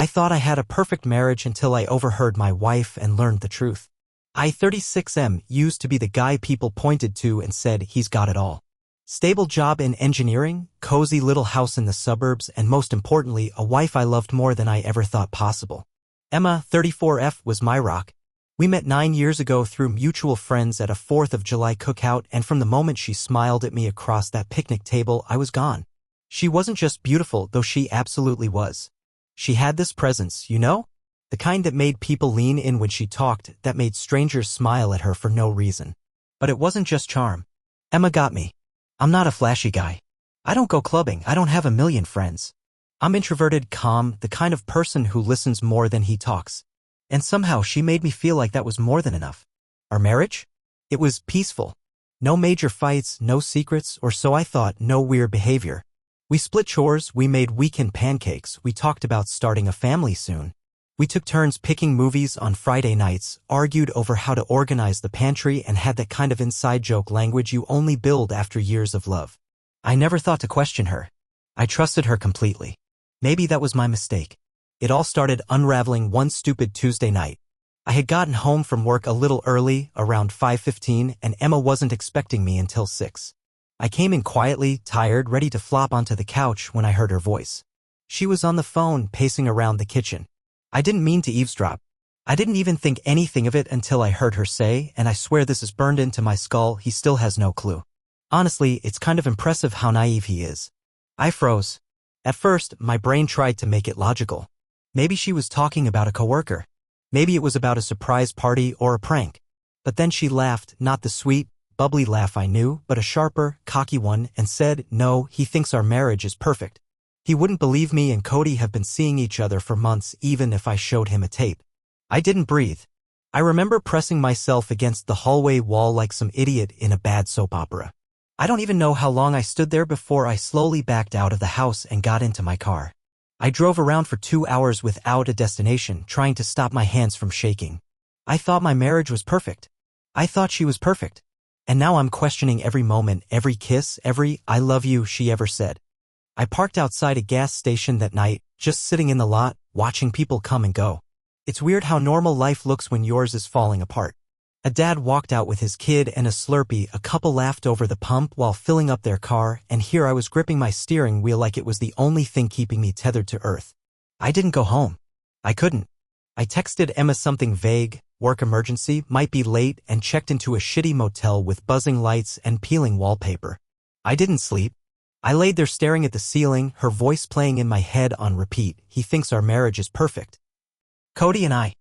I thought I had a perfect marriage until I overheard my wife and learned the truth. I 36M used to be the guy people pointed to and said he's got it all. Stable job in engineering, cozy little house in the suburbs, and most importantly, a wife I loved more than I ever thought possible. Emma, 34F, was my rock. We met 9 years ago through mutual friends at a 4th of July cookout, and from the moment she smiled at me across that picnic table, I was gone. She wasn't just beautiful, though she absolutely was. She had this presence, you know? The kind that made people lean in when she talked, that made strangers smile at her for no reason. But it wasn't just charm. Emma got me. I'm not a flashy guy. I don't go clubbing, I don't have a million friends. I'm introverted, calm, the kind of person who listens more than he talks. And somehow she made me feel like that was more than enough. Our marriage? It was peaceful. No major fights, no secrets, or so I thought, no weird behavior. We split chores, we made weekend pancakes, we talked about starting a family soon. We took turns picking movies on Friday nights, argued over how to organize the pantry, and had that kind of inside joke language you only build after years of love. I never thought to question her. I trusted her completely. Maybe that was my mistake. It all started unraveling one stupid Tuesday night. I had gotten home from work a little early, around 5:15, and Emma wasn't expecting me until 6. I came in quietly, tired, ready to flop onto the couch when I heard her voice. She was on the phone, pacing around the kitchen. I didn't mean to eavesdrop. I didn't even think anything of it until I heard her say, and I swear this is burned into my skull, he still has no clue. Honestly, it's kind of impressive how naive he is. I froze. At first, my brain tried to make it logical. Maybe she was talking about a coworker. Maybe it was about a surprise party or a prank. But then she laughed, not the sweet, bubbly laugh I knew, but a sharper, cocky one, and said, "No, he thinks our marriage is perfect. He wouldn't believe me and Cody have been seeing each other for months even if I showed him a tape." I didn't breathe. I remember pressing myself against the hallway wall like some idiot in a bad soap opera. I don't even know how long I stood there before I slowly backed out of the house and got into my car. I drove around for 2 hours without a destination, trying to stop my hands from shaking. I thought my marriage was perfect. I thought she was perfect. And now I'm questioning every moment, every kiss, every "I love you" she ever said. I parked outside a gas station that night, just sitting in the lot, watching people come and go. It's weird how normal life looks when yours is falling apart. A dad walked out with his kid and a Slurpee, a couple laughed over the pump while filling up their car, and here I was gripping my steering wheel like it was the only thing keeping me tethered to earth. I didn't go home. I couldn't. I texted Emma something vague, work emergency, might be late, and checked into a shitty motel with buzzing lights and peeling wallpaper. I didn't sleep. I laid there staring at the ceiling, her voice playing in my head on repeat. He thinks our marriage is perfect. Cody and I.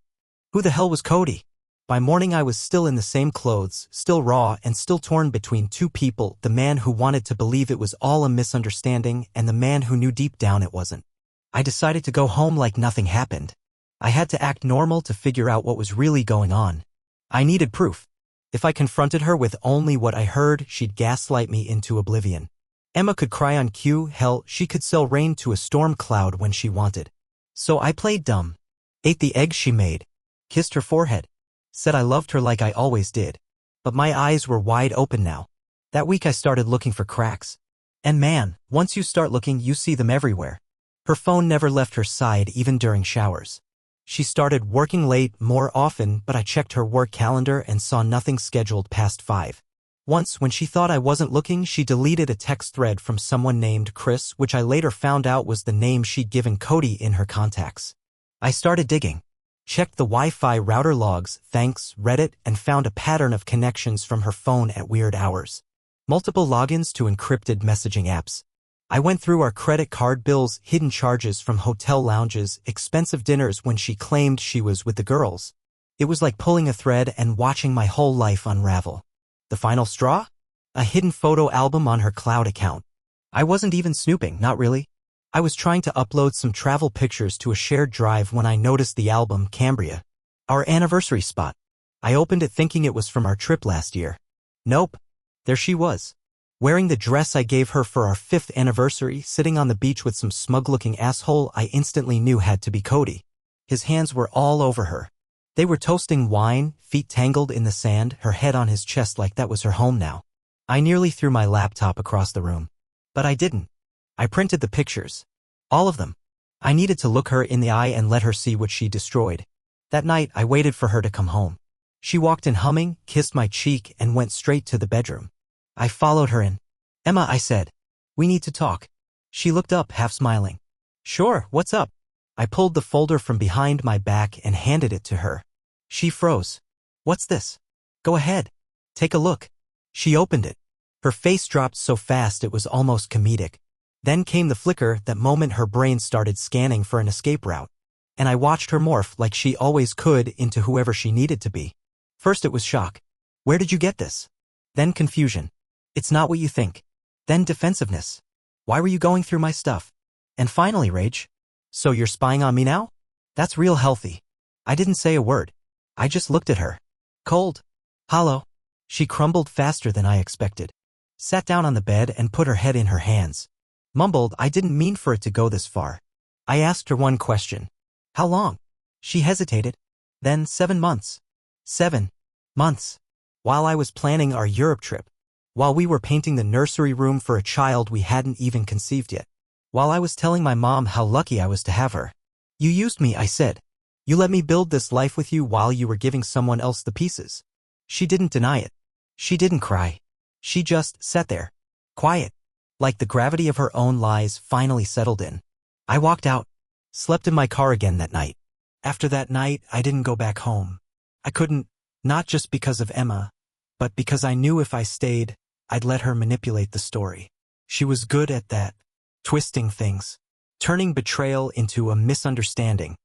Who the hell was Cody? By morning I was still in the same clothes, still raw and still torn between two people, the man who wanted to believe it was all a misunderstanding and the man who knew deep down it wasn't. I decided to go home like nothing happened. I had to act normal to figure out what was really going on. I needed proof. If I confronted her with only what I heard, she'd gaslight me into oblivion. Emma could cry on cue, hell, she could sell rain to a storm cloud when she wanted. So I played dumb. Ate the eggs she made. Kissed her forehead. Said I loved her like I always did. But my eyes were wide open now. That week I started looking for cracks. And man, once you start looking, you see them everywhere. Her phone never left her side even during showers. She started working late more often, but I checked her work calendar and saw nothing scheduled past 5. Once, when she thought I wasn't looking, she deleted a text thread from someone named Chris, which I later found out was the name she'd given Cody in her contacts. I started digging. Checked the Wi-Fi router logs, thanks, Reddit, and found a pattern of connections from her phone at weird hours. Multiple logins to encrypted messaging apps. I went through our credit card bills, hidden charges from hotel lounges, expensive dinners when she claimed she was with the girls. It was like pulling a thread and watching my whole life unravel. The final straw? A hidden photo album on her cloud account. I wasn't even snooping, not really. I was trying to upload some travel pictures to a shared drive when I noticed the album Cambria. Our anniversary spot. I opened it thinking it was from our trip last year. Nope. There she was. Wearing the dress I gave her for our 5th anniversary, sitting on the beach with some smug-looking asshole I instantly knew had to be Cody. His hands were all over her. They were toasting wine, feet tangled in the sand, her head on his chest like that was her home now. I nearly threw my laptop across the room. But I didn't. I printed the pictures. All of them. I needed to look her in the eye and let her see what she destroyed. That night, I waited for her to come home. She walked in humming, kissed my cheek, and went straight to the bedroom. I followed her in. "Emma," I said, "we need to talk." She looked up, half smiling. "Sure, what's up?" I pulled the folder from behind my back and handed it to her. She froze. "What's this?" "Go ahead. Take a look." She opened it. Her face dropped so fast it was almost comedic. Then came the flicker, that moment her brain started scanning for an escape route. And I watched her morph like she always could into whoever she needed to be. First it was shock. "Where did you get this?" Then confusion. "It's not what you think." Then defensiveness. "Why were you going through my stuff?" And finally rage. "So you're spying on me now?" That's real healthy. I didn't say a word. I just looked at her. Cold. Hollow. She crumbled faster than I expected. Sat down on the bed and put her head in her hands. Mumbled, "I didn't mean for it to go this far." I asked her one question. "How long?" She hesitated. Then 7 months. 7 months. While I was planning our Europe trip. While we were painting the nursery room for a child we hadn't even conceived yet. While I was telling my mom how lucky I was to have her. "You used me," I said. "You let me build this life with you while you were giving someone else the pieces." She didn't deny it. She didn't cry. She just sat there. Quiet. Like the gravity of her own lies finally settled in. I walked out. Slept in my car again that night. After that night, I didn't go back home. I couldn't, not just because of Emma, but because I knew if I stayed, I'd let her manipulate the story. She was good at that. Twisting things. Turning betrayal into a misunderstanding.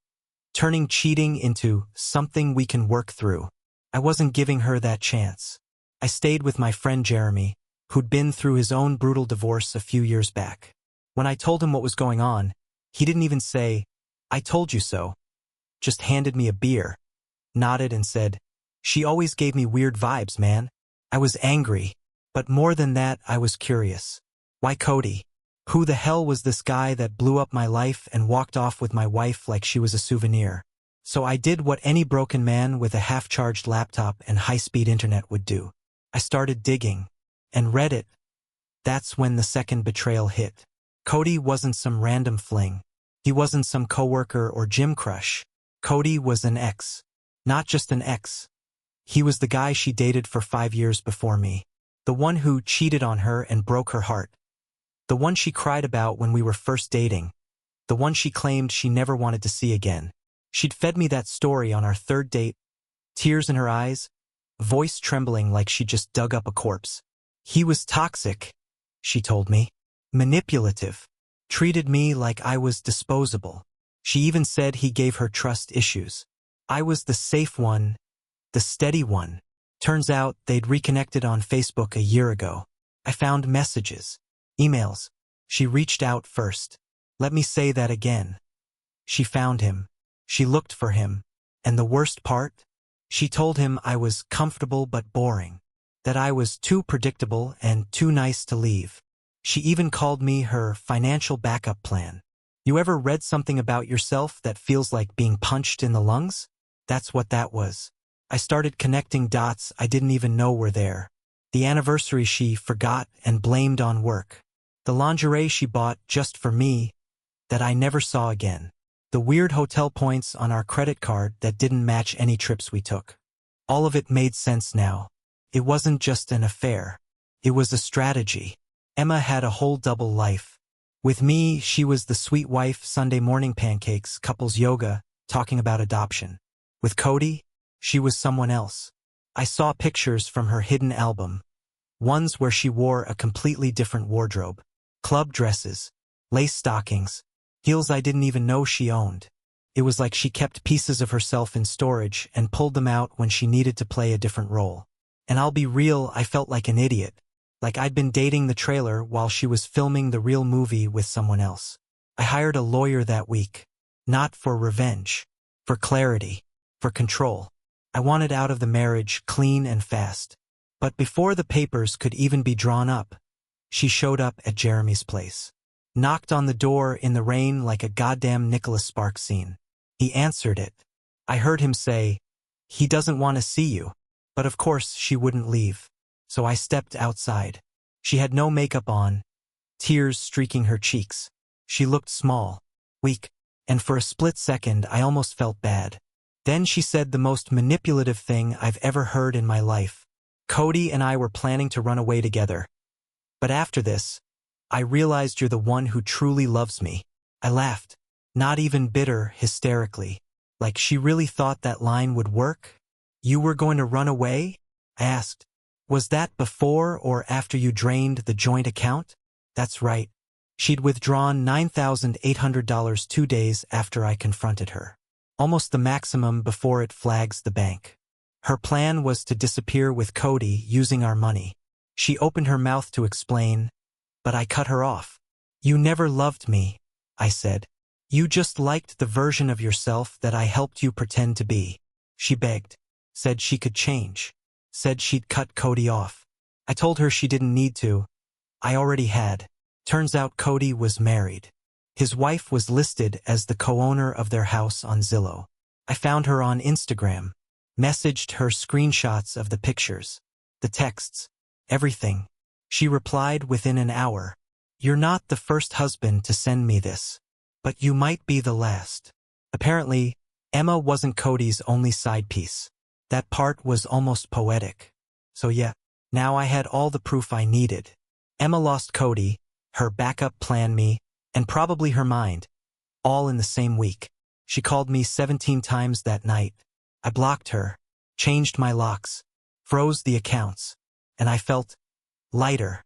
Turning cheating into something we can work through. I wasn't giving her that chance. I stayed with my friend Jeremy, who'd been through his own brutal divorce a few years back. When I told him what was going on, he didn't even say, "I told you so." Just handed me a beer, nodded and said, "She always gave me weird vibes, man." I was angry, but more than that, I was curious. Why Cody? Who the hell was this guy that blew up my life and walked off with my wife like she was a souvenir? So I did what any broken man with a half-charged laptop and high-speed internet would do. I started digging, and read it. That's when the second betrayal hit. Cody wasn't some random fling. He wasn't some coworker or gym crush. Cody was an ex. Not just an ex. He was the guy she dated for 5 years before me. The one who cheated on her and broke her heart. The one she cried about when we were first dating. The one she claimed she never wanted to see again. She'd fed me that story on our third date. Tears in her eyes. Voice trembling like she just dug up a corpse. He was toxic, she told me. Manipulative. Treated me like I was disposable. She even said he gave her trust issues. I was the safe one, the steady one. Turns out they'd reconnected on Facebook a year ago. I found messages, emails. She reached out first. Let me say that again. She found him. She looked for him. And the worst part? She told him I was comfortable but boring. That I was too predictable and too nice to leave. She even called me her financial backup plan. You ever read something about yourself that feels like being punched in the lungs? That's what that was. I started connecting dots I didn't even know were there. The anniversary she forgot and blamed on work. The lingerie she bought just for me that I never saw again. The weird hotel points on our credit card that didn't match any trips we took. All of it made sense now. It wasn't just an affair. It was a strategy. Emma had a whole double life. With me, she was the sweet wife, Sunday morning pancakes, couples yoga, talking about adoption. With Cody, she was someone else. I saw pictures from her hidden album. Ones where she wore a completely different wardrobe. Club dresses, lace stockings, heels I didn't even know she owned. It was like she kept pieces of herself in storage and pulled them out when she needed to play a different role. And I'll be real, I felt like an idiot. Like I'd been dating the trailer while she was filming the real movie with someone else. I hired a lawyer that week. Not for revenge. For clarity. For control. I wanted out of the marriage clean and fast. But before the papers could even be drawn up, she showed up at Jeremy's place. Knocked on the door in the rain like a goddamn Nicholas Sparks scene. He answered it. I heard him say, "He doesn't want to see you." But of course she wouldn't leave. So I stepped outside. She had no makeup on, tears streaking her cheeks. She looked small, weak. and for a split second I almost felt bad. Then she said the most manipulative thing I've ever heard in my life. Cody and I were planning to run away together. But after this, I realized you're the one who truly loves me. I laughed. Not even bitter, hysterically. Like she really thought that line would work? You were going to run away? I asked. Was that before or after you drained the joint account? That's right. She'd withdrawn $9,800 2 days after I confronted her. Almost the maximum before it flags the bank. Her plan was to disappear with Cody using our money. She opened her mouth to explain, but I cut her off. You never loved me, I said. You just liked the version of yourself that I helped you pretend to be. She begged, said she could change, said she'd cut Cody off. I told her she didn't need to. I already had. Turns out Cody was married. His wife was listed as the co-owner of their house on Zillow. I found her on Instagram, messaged her screenshots of the pictures, the texts, everything. She replied within an hour. You're not the first husband to send me this, but you might be the last. Apparently, Emma wasn't Cody's only side piece. That part was almost poetic. So yeah, now I had all the proof I needed. Emma lost Cody, her backup plan me, and probably her mind, all in the same week. She called me 17 times that night. I blocked her, changed my locks, froze the accounts, and I felt lighter.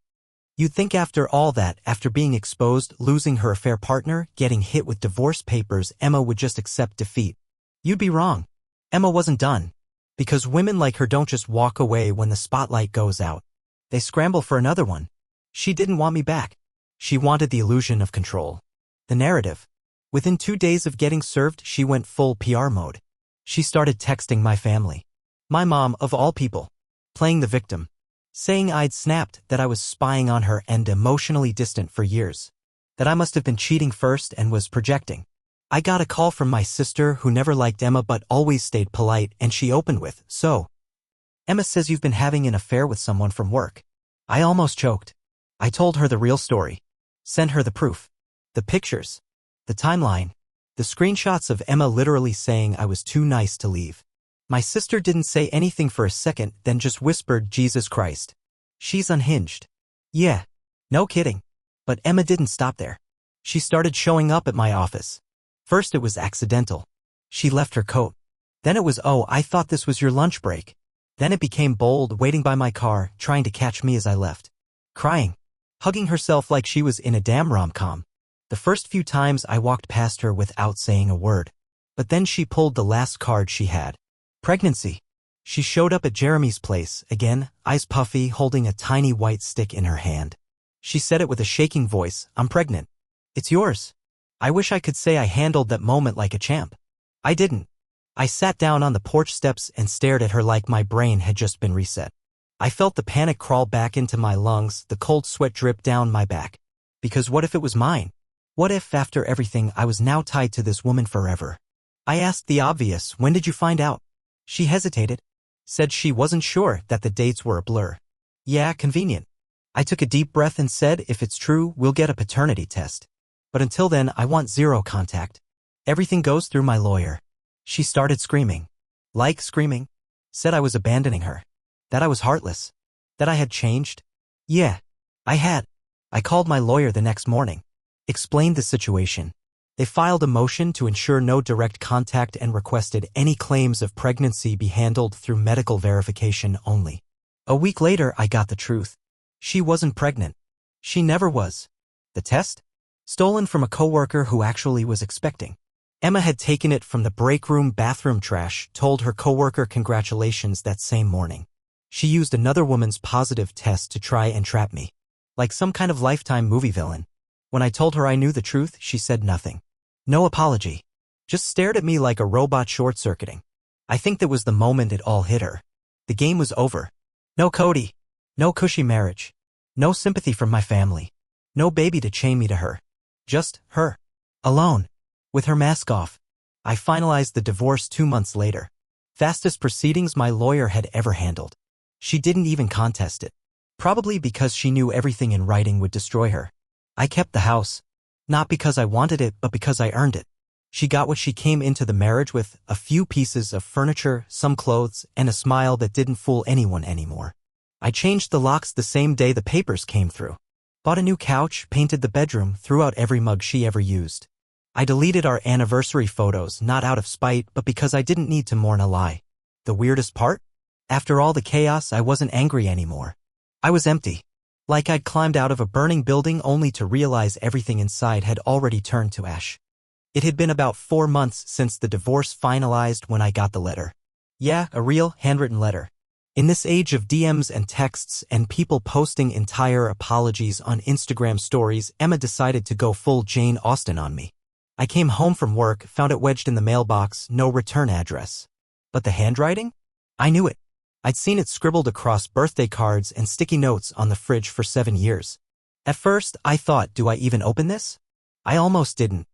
You'd think after all that, after being exposed, losing her affair partner, getting hit with divorce papers, Emma would just accept defeat. You'd be wrong. Emma wasn't done. Because women like her don't just walk away when the spotlight goes out. They scramble for another one. She didn't want me back. She wanted the illusion of control. The narrative. Within 2 days of getting served, she went full PR mode. She started texting my family. My mom, of all people. Playing the victim. Saying I'd snapped, that I was spying on her and emotionally distant for years. That I must have been cheating first and was projecting. I got a call from my sister who never liked Emma but always stayed polite, and she opened with, "So, Emma says you've been having an affair with someone from work." I almost choked. I told her the real story. Sent her the proof. The pictures. The timeline. The screenshots of Emma literally saying I was too nice to leave. My sister didn't say anything for a second, then just whispered, "Jesus Christ. She's unhinged." Yeah, no kidding. But Emma didn't stop there. She started showing up at my office. First it was accidental. She left her coat. Then it was, "Oh, I thought this was your lunch break." Then it became bold, waiting by my car, trying to catch me as I left. Crying. Hugging herself like she was in a damn rom-com. The first few times I walked past her without saying a word. But then she pulled the last card she had. Pregnancy. She showed up at Jeremy's place, again, eyes puffy, holding a tiny white stick in her hand. She said it with a shaking voice, "I'm pregnant. It's yours." I wish I could say I handled that moment like a champ. I didn't. I sat down on the porch steps and stared at her like my brain had just been reset. I felt the panic crawl back into my lungs, the cold sweat drip down my back. Because what if it was mine? What if, after everything, I was now tied to this woman forever? I asked the obvious, "When did you find out?" She hesitated. Said she wasn't sure, that the dates were a blur. Yeah, convenient. I took a deep breath and said, "If it's true, we'll get a paternity test. But until then, I want zero contact. Everything goes through my lawyer." She started screaming. Like screaming. Said I was abandoning her. That I was heartless. That I had changed. Yeah, I had. I called my lawyer the next morning. Explained the situation. They filed a motion to ensure no direct contact and requested any claims of pregnancy be handled through medical verification only. A week later, I got the truth. She wasn't pregnant. She never was. The test? Stolen from a coworker who actually was expecting. Emma had taken it from the break room bathroom trash, told her coworker congratulations that same morning. She used another woman's positive test to try and trap me. Like some kind of Lifetime movie villain. When I told her I knew the truth, she said nothing. No apology. Just stared at me like a robot short-circuiting. I think that was the moment it all hit her. The game was over. No Cody. No cushy marriage. No sympathy from my family. No baby to chain me to her. Just her. Alone. With her mask off. I finalized the divorce 2 months later. Fastest proceedings my lawyer had ever handled. She didn't even contest it. Probably because she knew everything in writing would destroy her. I kept the house. Not because I wanted it, but because I earned it. She got what she came into the marriage with: a few pieces of furniture, some clothes, and a smile that didn't fool anyone anymore. I changed the locks the same day the papers came through. Bought a new couch, painted the bedroom, threw out every mug she ever used. I deleted our anniversary photos, not out of spite, but because I didn't need to mourn a lie. The weirdest part? After all the chaos, I wasn't angry anymore. I was empty. Like I'd climbed out of a burning building only to realize everything inside had already turned to ash. It had been about 4 months since the divorce finalized when I got the letter. Yeah, a real, handwritten letter. In this age of DMs and texts and people posting entire apologies on Instagram stories, Emma decided to go full Jane Austen on me. I came home from work, found it wedged in the mailbox, no return address. But the handwriting? I knew it. I'd seen it scribbled across birthday cards and sticky notes on the fridge for 7 years. At first, I thought, do I even open this? I almost didn't.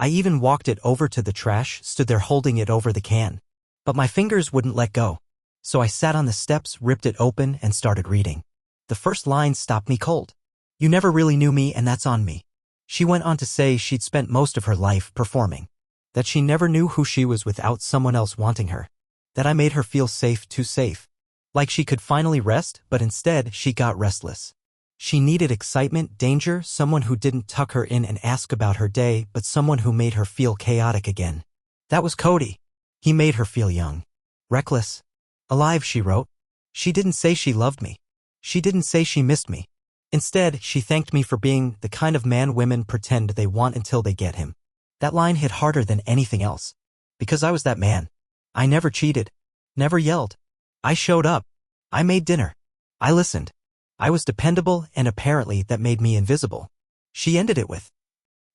I even walked it over to the trash, stood there holding it over the can. But my fingers wouldn't let go. So I sat on the steps, ripped it open, and started reading. The first line stopped me cold. "You never really knew me, and that's on me." She went on to say she'd spent most of her life performing. That she never knew who she was without someone else wanting her. That I made her feel safe, too safe. Like she could finally rest, but instead she got restless. She needed excitement, danger, someone who didn't tuck her in and ask about her day, but someone who made her feel chaotic again. That was Cody. He made her feel young. Reckless. Alive, she wrote. She didn't say she loved me. She didn't say she missed me. Instead, she thanked me for being the kind of man women pretend they want until they get him. That line hit harder than anything else. Because I was that man. I never cheated. Never yelled. I showed up. I made dinner. I listened. I was dependable, and apparently that made me invisible. She ended it with,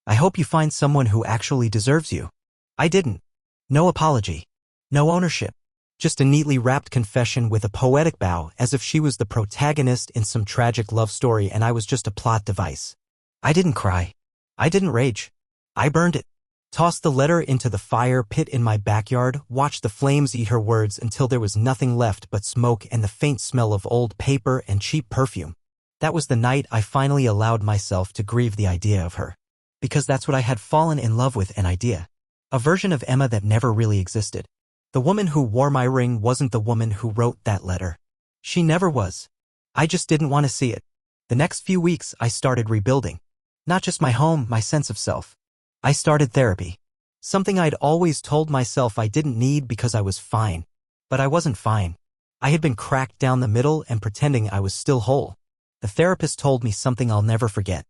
"I hope you find someone who actually deserves you." I didn't. No apology. No ownership. Just a neatly wrapped confession with a poetic bow, as if she was the protagonist in some tragic love story and I was just a plot device. I didn't cry. I didn't rage. I burned it. Tossed the letter into the fire pit in my backyard, watched the flames eat her words until there was nothing left but smoke and the faint smell of old paper and cheap perfume. That was the night I finally allowed myself to grieve the idea of her. Because that's what I had fallen in love with, an idea. A version of Emma that never really existed. The woman who wore my ring wasn't the woman who wrote that letter. She never was. I just didn't want to see it. The next few weeks I started rebuilding. Not just my home, my sense of self. I started therapy. Something I'd always told myself I didn't need because I was fine. But I wasn't fine. I had been cracked down the middle and pretending I was still whole. The therapist told me something I'll never forget.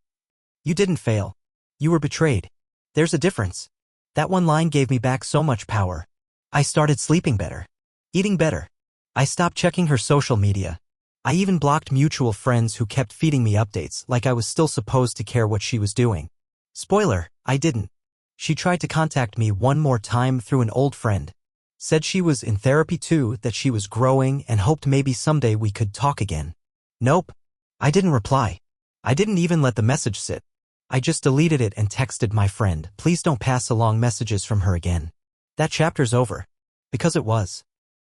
"You didn't fail. You were betrayed. There's a difference." That one line gave me back so much power. I started sleeping better. Eating better. I stopped checking her social media. I even blocked mutual friends who kept feeding me updates like I was still supposed to care what she was doing. Spoiler, I didn't. She tried to contact me one more time through an old friend. Said she was in therapy too, that she was growing and hoped maybe someday we could talk again. Nope. I didn't reply. I didn't even let the message sit. I just deleted it and texted my friend, "Please don't pass along messages from her again." That chapter's over. Because it was.